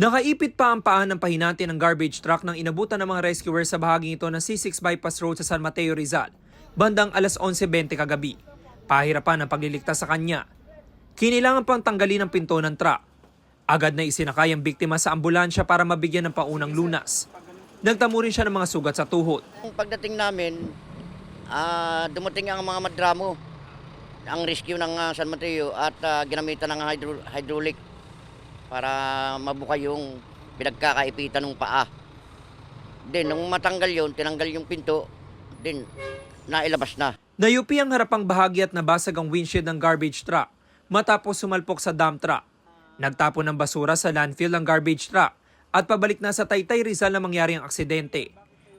Nakaipit pa ang paa ng pahinante ng garbage truck nang inabutan ng mga rescuers sa bahaging ito ng C6 Bypass Road sa San Mateo, Rizal, bandang alas 11:20 kagabi. Pahirapan ang pagliligtas sa kanya. Kinilangan pang tanggalin ang pinto ng truck. Agad na isinakay ang biktima sa ambulansya para mabigyan ng paunang lunas. Nagtamo rin siya ng mga sugat sa tuhod. Pagdating namin, dumating ang mga madramo, ang rescue ng San Mateo at ginamitan ng hydraulic para mabuka yung pinagkakaipitan ng paa. Then, nung matanggal yun, tinanggal yung pinto, then nailabas na. Nayupi ang harapang bahagi at nabasag ang windshield ng garbage truck matapos sumalpok sa dump truck. Nagtapon ng basura sa landfill ng garbage truck at pabalik na sa Taytay, Rizal na mangyari ang aksidente.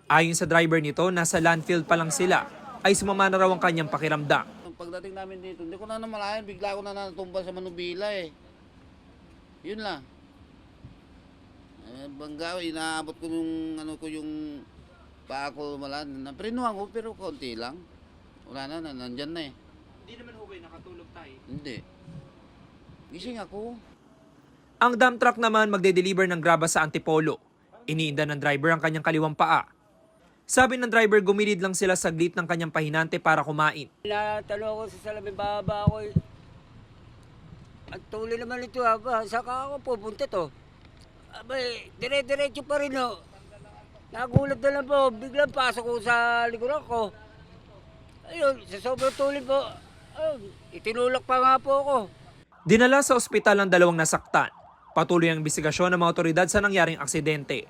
Ayon sa driver nito, nasa landfill pa lang sila ay sumama na raw ang kanyang pakiramdam. Pagdating namin dito, hindi ko na namalayan, bigla ko na natumba sa manubila eh. Yun lang. Bangga, inaabot ko yung yung paa ko malan. Naprinuhan ko pero konti lang. Wala na, nandyan na eh. Hindi naman hugay, nakatulog tayo. Hindi. Gising ako. Ang dump truck naman magde-deliver ng graba sa Antipolo. Iniinda ng driver ang kanyang kaliwang paa. Sabi ng driver, gumilid lang sila saglit ng kanyang pahinante para kumain. Natalo ako sa salamin, baba ako eh. At tuloy naman ito, saka ako pupunta to. Abay, dire-diretso pa rin o. Nagulat na lang po, biglang pasok ko sa likuran ko. Ayun, sa sobrang tuloy po, itinulak pa nga po ako. Dinala sa ospital ang dalawang nasaktan. Patuloy ang investigasyon ng mga otoridad sa nangyaring aksidente.